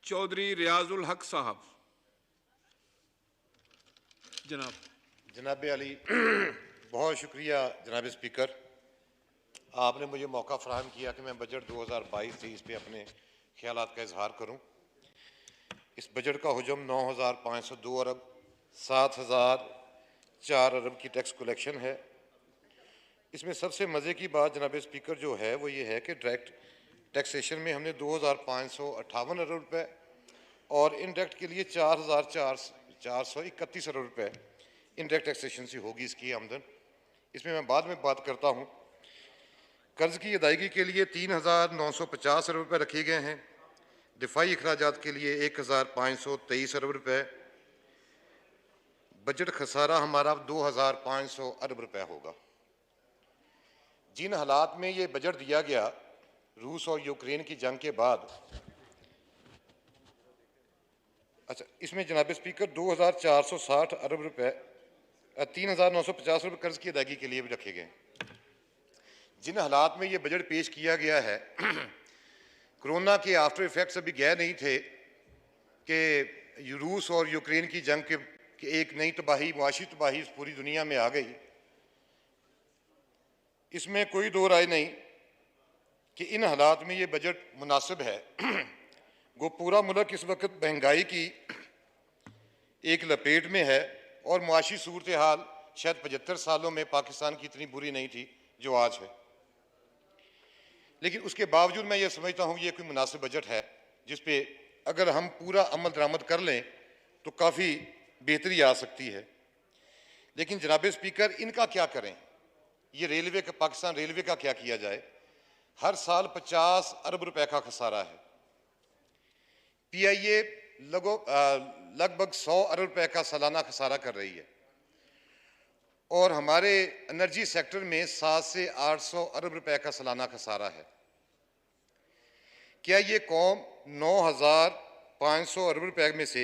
चौधरी रियाजुल हक साहब। जनाब। जनाब अली, बहुत शुक्रिया जनाब स्पीकर, आपने मुझे मौका फराहम किया कि मैं बजट 2022-23 पे अपने ख्यालात का इजहार करूं। इस बजट का हुजम 9,502 अरब 7,004 अरब की टैक्स कलेक्शन है। इसमें सबसे मज़े की बात जनाब स्पीकर जो है वो ये है कि डायरेक्ट टैक्सेशन में हमने 2,558 अरब रुपये और इनडायरेक्ट के लिए 4,431 अरब रुपये इनडायरेक्ट टैक्सेशन से होगी इसकी आमदन। इसमें मैं बाद में बात करता हूँ। कर्ज की अदायगी के लिए 3,950 अरब रुपये रखे गए हैं। दिफाई अखराजात के लिए 1,523 अरब रुपये। बजट खसारा हमारा 2,500 अरब रुपये होगा। जिन हालात में ये बजट दिया गया रूस और यूक्रेन की जंग के बाद, अच्छा इसमें जनाब स्पीकर 2,460 अरब रुपये 3,950 रुपये कर्ज की अदायगी के लिए भी रखे गए। जिन हालात में ये बजट पेश किया गया है कोरोना के आफ्टर इफेक्ट्स अभी गए नहीं थे कि रूस और यूक्रेन की जंग के एक नई तबाही, मुआशी तबाही इस पूरी दुनिया में आ गई। इसमें कोई दो राय नहीं कि इन हालात में ये बजट मुनासिब है। वो पूरा मुल्क इस वक्त महंगाई की एक लपेट में है और मुआशी सूरत हाल शायद 75 सालों में पाकिस्तान की इतनी बुरी नहीं थी जो आज है। लेकिन उसके बावजूद मैं ये समझता हूँ ये कोई मुनासिब बजट है जिस पे अगर हम पूरा अमल दरामद कर लें तो काफ़ी बेहतरी आ सकती है। लेकिन जनाब स्पीकर इनका क्या करें? ये रेलवे का, पाकिस्तान रेलवे का क्या किया जाए? हर साल 50 अरब रुपए का खसारा है। PIA लगभग 100 अरब रुपए का सालाना खसारा कर रही है और हमारे एनर्जी सेक्टर में 700 से 800 अरब रुपए का सालाना खसारा है। क्या ये कौम 9,500 अरब रुपए में से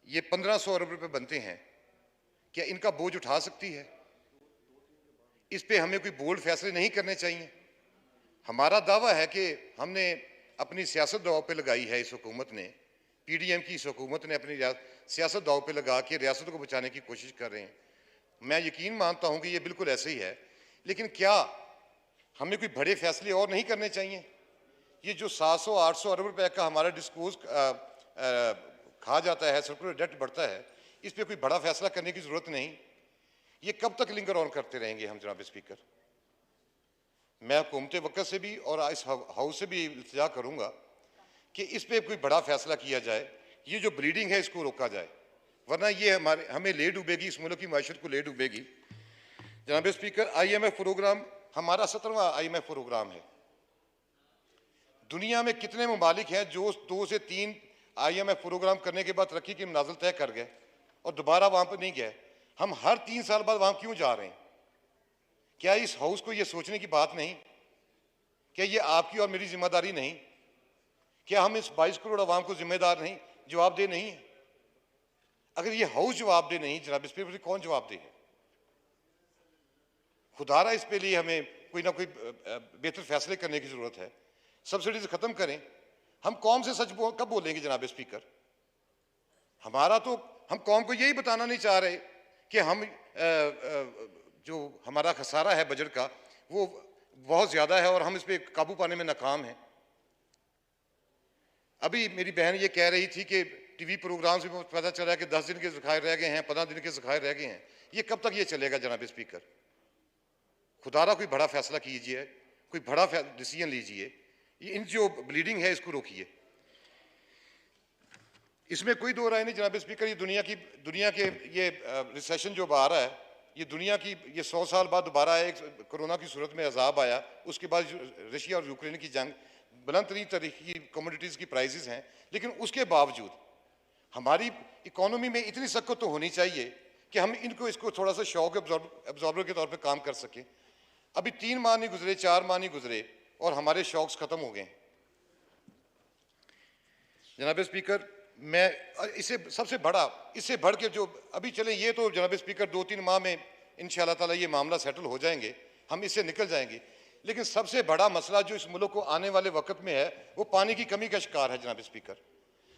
ये 1,500 अरब रुपए बनते हैं, क्या इनका बोझ उठा सकती है? इस पे हमें कोई बोल्ड फैसले नहीं करने चाहिए। हमारा दावा है कि हमने अपनी सियासत दाव पे लगाई है। इस हुकूमत ने, PDM की इस हुकूमत ने अपनी सियासत दाव पे लगा के रियासत को बचाने की कोशिश कर रहे हैं। मैं यकीन मानता हूं कि ये बिल्कुल ऐसे ही है। लेकिन क्या हमें कोई बड़े फैसले और नहीं करने चाहिए? ये जो 700-800 अरब रुपए का हमारा डिस्कोज खा जाता है, सर्कुलर डेट बढ़ता है, इस पर कोई बड़ा फैसला करने की जरूरत नहीं। ये कब तक लिंगर ऑन करते रहेंगे हम जनाब स्पीकर? मैं हुकूमत वक्त से भी और इस हाउस से भी इल्तिजा करूंगा कि इस पर कोई बड़ा फैसला किया जाए। ये जो ब्लीडिंग है इसको रोका जाए, वरना ये हमें ले डूबेगी, इस मुल्क की माशत को ले डूबेगी। जनाब स्पीकर, IMF प्रोग्राम हमारा 17वां IMF प्रोग्राम है। दुनिया में कितने ममालिक हैं जो 2 से 3 IMF प्रोग्राम करने के बाद तरक्की की मनाजिल तय कर गए और दोबारा वहां पर नहीं गए? हम हर 3 साल बाद वहां क्यों जा रहे हैं? क्या इस हाउस को यह सोचने की बात नहीं? क्या ये आपकी और मेरी जिम्मेदारी नहीं? क्या हम इस 22 करोड़ आवाम को जिम्मेदार नहीं, जवाबदेह नहीं है? अगर ये हाउस जवाबदेह नहीं जनाब, इस पर कौन जवाबदेह है? खुदारा इस पे लिए हमें कोई ना कोई बेहतर फैसले करने की जरूरत है। सब्सिडीज खत्म करें। हम कौम से सच कब बोलेंगे जनाब स्पीकर? हमारा तो, हम कौम को यही बताना नहीं चाह रहे कि हम जो हमारा खसारा है बजट का वो बहुत ज्यादा है और हम इस पे काबू पाने में नाकाम हैं। अभी मेरी बहन ये कह रही थी कि टीवी प्रोग्राम से पता चला कि 10 दिन के ज़खायर रह गए हैं, 15 दिन के ज़खायर रह गए हैं। ये कब तक ये चलेगा जनाब स्पीकर? खुदारा कोई बड़ा फैसला कीजिए, कोई बड़ा डिसीजन लीजिए। इन जो ब्लीडिंग है इसको रोकिए। इसमें कोई दो राय नहीं जनाब स्पीकर, ये दुनिया के ये रिसेशन जो आ रहा है, ये दुनिया की, ये 100 साल बाद दोबारा एक कोरोना की सूरत में अजाब आया, उसके बाद रशिया और यूक्रेन की जंग, बुलंद तरीन तरीके की कमोडिटीज़ की प्राइसेस हैं। लेकिन उसके बावजूद हमारी इकोनॉमी में इतनी सख्त तो होनी चाहिए कि हम इसको थोड़ा सा शॉक एब्जॉर्बर के तौर पे काम कर सकें। अभी 3 माह नहीं गुजरे, 4 माह नहीं गुजरे और हमारे शॉक्स खत्म हो गए। जनाब स्पीकर, मैं इससे सबसे बड़ा, इससे बढ़ के जो अभी चले, ये तो जनाब स्पीकर 2-3 माह में इंशाअल्लाह ताला ये मामला सेटल हो जाएंगे, हम इससे निकल जाएंगे। लेकिन सबसे बड़ा मसला जो इस मुल्क को आने वाले वक्त में है वो पानी की कमी का शिकार है जनाब स्पीकर।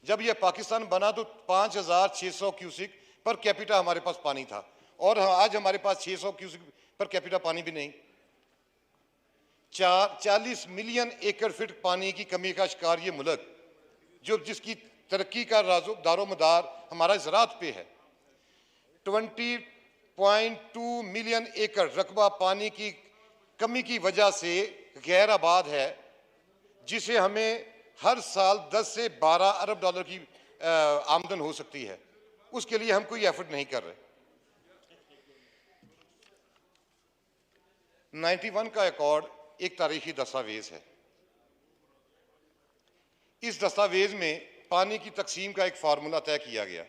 जब यह पाकिस्तान बना तो 5,600 क्यूसिक पर कैपिटा हमारे पास पानी था, और आज हमारे पास 600 क्यूसिक पर कैपिटा पानी भी नहीं। 40 मिलियन एकड़ फीट पानी की कमी का शिकार ये मुल्क, जो जिसकी तरक्की का दारोमदार हमारा ज़राअत पे है। 20.2 मिलियन एकड़ रकबा पानी की कमी की वजह से गैर आबाद है, जिसे हमें हर साल 10 से 12 अरब डॉलर की आमदन हो सकती है। उसके लिए हम कोई एफर्ट नहीं कर रहे। 91 का अकॉर्ड एक तारीखी दस्तावेज है। इस दस्तावेज में पानी की तकसीम का एक फार्मूला तय किया गया।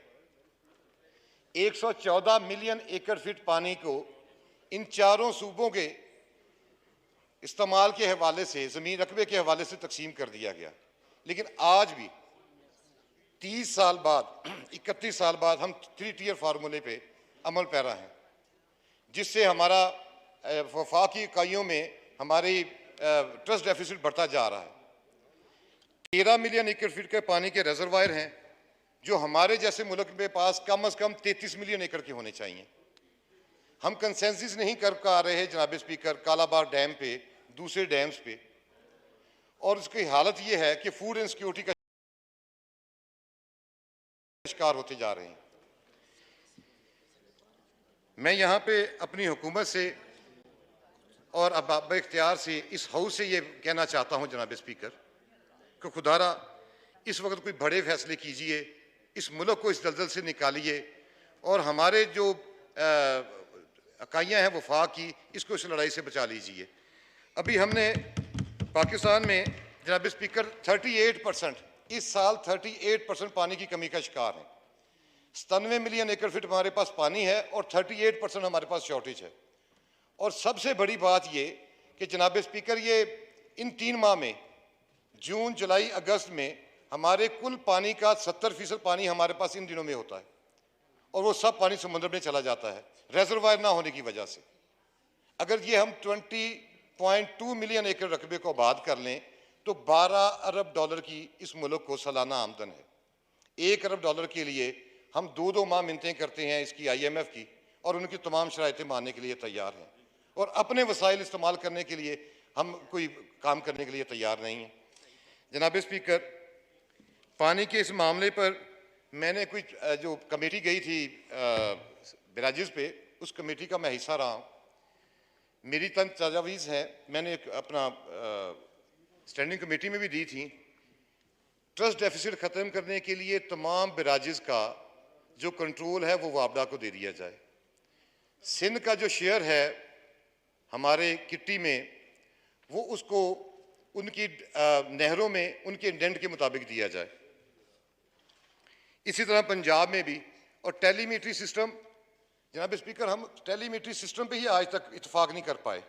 114 मिलियन एकड़ फीट पानी को इन चारों सूबों के इस्तेमाल के हवाले से, जमीन रकबे के हवाले से तकसीम कर दिया गया। लेकिन आज भी 30 साल बाद, 31 साल बाद हम 3 टियर फार्मूले पे अमल पैरा हैं, जिससे हमारा वफाकी इकाइयों में हमारी ट्रस्ट डेफिसिट बढ़ता जा रहा है। 13 मिलियन एकड़ फीट के पानी के रिजर्वायर हैं, जो हमारे जैसे मुल्क के पास कम से कम 33 मिलियन एकड़ के होने चाहिए। हम कंसेंसस नहीं कर पा रहे जनाब स्पीकर, कालाबार डैम पे, दूसरे डैम्स पे, और उसकी हालत ये है कि फूड इनसिक्योरिटी का शिकार होते जा रहे हैं। मैं यहाँ पे अपनी हुकूमत से और अब इख्तियार से इस हाउस से ये कहना चाहता हूँ जनाब स्पीकर, कि खुदारा इस वक्त कोई बड़े फैसले कीजिए, इस मुल्क को इस दलदल से निकालिए, और हमारे जो इकाइयाँ हैं वफाक की, इसको इस लड़ाई से बचा लीजिए। अभी हमने पाकिस्तान में जनाब स्पीकर 38%, इस साल 38% पानी की कमी का शिकार है। 97 मिलियन एकड़ फीट हमारे पास पानी है और 38% हमारे पास शॉर्टेज है। और सबसे बड़ी बात ये कि जनाब स्पीकर, ये इन 3 माह में, जून, जुलाई, अगस्त में, हमारे कुल पानी का 70% पानी हमारे पास इन दिनों में होता है, और वो सब पानी समुद्र में चला जाता है रिजर्वायर ना होने की वजह से। अगर ये हम 20.2 मिलियन एकड़ रकबे को आबाद कर लें तो 12 अरब डॉलर की इस मुल्क को सालाना आमदन है। 1 अरब डॉलर के लिए हम 2 माह मिन्नतें करते हैं इसकी IMF की, और उनकी तमाम शराइतें मानने के लिए तैयार हैं, और अपने वसाइल इस्तेमाल करने के लिए हम कोई काम करने के लिए तैयार नहीं हैं। जनाब स्पीकर, पानी के इस मामले पर मैंने कोई जो कमेटी गई थी बराजिस पे, उस कमेटी का मैं हिस्सा रहा हूँ। मेरी तंज तजावीज़ हैं, मैंने अपना स्टैंडिंग कमेटी में भी दी थी। ट्रस्ट डेफिसिट ख़त्म करने के लिए तमाम बराजिस का जो कंट्रोल है वो वापडा को दे दिया जाए। सिंध का जो शेयर है हमारे किट्टी में, वो उसको उनकी नहरों में उनके इंडेंट के मुताबिक दिया जाए। इसी तरह पंजाब में भी। और टेलीमीट्री सिस्टम, जनाब स्पीकर, हम टेलीमीट्री सिस्टम पे ही आज तक इत्तेफाक नहीं कर पाए।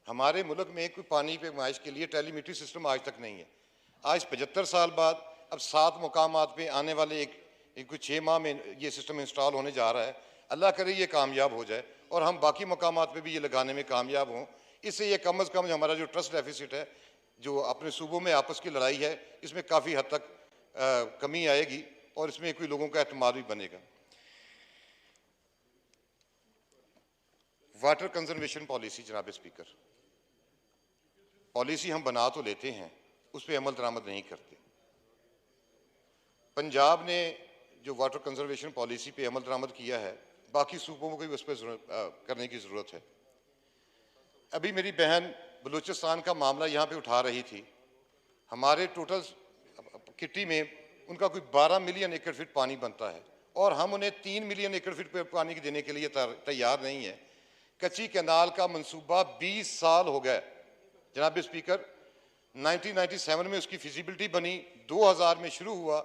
हमारे मुल्क में कोई पानी पे माइश के लिए टेलीमीट्री सिस्टम आज तक नहीं है। आज 75 साल बाद अब 7 मुकामात पे आने वाले एक कुछ 6 माह में ये सिस्टम इंस्टॉल होने जा रहा है। अल्लाह करे ये कामयाब हो जाए और हम बाकी मुकामात पे भी ये लगाने में कामयाब हों। इससे ये कम से कम हमारा जो ट्रस्ट डेफिसिट है, जो अपने सूबों में आपस की लड़ाई है, इसमें काफ़ी हद तक कमी आएगी और इसमें कोई लोगों का एतमाद भी बनेगा। वाटर कंजर्वेशन पॉलिसी, जनाब स्पीकर, पॉलिसी हम बना तो लेते हैं, उस पर अमल दरामद नहीं करते। पंजाब ने जो वाटर कंजर्वेशन पॉलिसी पे अमल दरामद किया है, बाकी सूबों को भी उस पर करने की ज़रूरत है। अभी मेरी बहन बलूचिस्तान का मामला यहाँ पे उठा रही थी। हमारे टोटल किट्टी में उनका कोई 12 मिलियन एकड़ फीट पानी बनता है, और हम उन्हें 3 मिलियन एकड़ फीट पानी देने के लिए तैयार नहीं है। कच्ची कैनाल का मंसूबा 20 साल हो गए जनाब स्पीकर। 1997 में उसकी फिजिबिलिटी बनी, 2000 में शुरू हुआ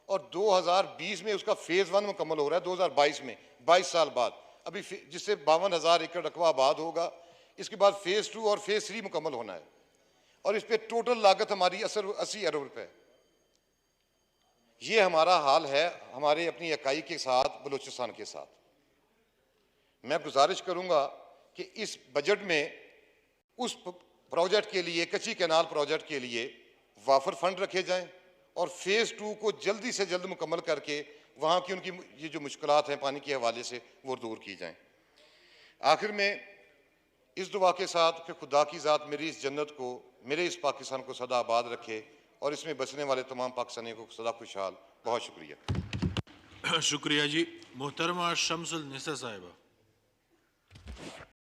और 2020 में उसका फेज़ 1 मुकम्मल हो रहा है, 2022 में, 22 साल बाद। अभी जिससे 52,000 एकड़ रकबा आबाद होगा। इसके बाद फेज़ 2 और फेज़ 3 मुकम्मल होना है, और इस पर टोटल लागत हमारी 80 अरब रुपए। ये हमारा हाल है हमारे अपनी इकाई के साथ, बलूचिस्तान के साथ। मैं गुजारिश करूंगा कि इस बजट में उस प्रोजेक्ट के लिए, कच्ची कैनाल प्रोजेक्ट के लिए वाफर फंड रखे जाएं, और फेज़ 2 को जल्दी से जल्द मुकम्मल करके वहाँ की उनकी ये जो मुश्किलात हैं पानी के हवाले से वो दूर की जाएं। आखिर में इस दुआ के साथ कि खुदा की ज़ात मेरी इस जन्नत को, मेरे इस पाकिस्तान को सदा आबाद रखे और इसमें बसने वाले तमाम पाकिस्तानियों को सदा खुशहाल। बहुत शुक्रिया। शुक्रिया जी। मोहतरमा शम्सुल निसा साहिबा।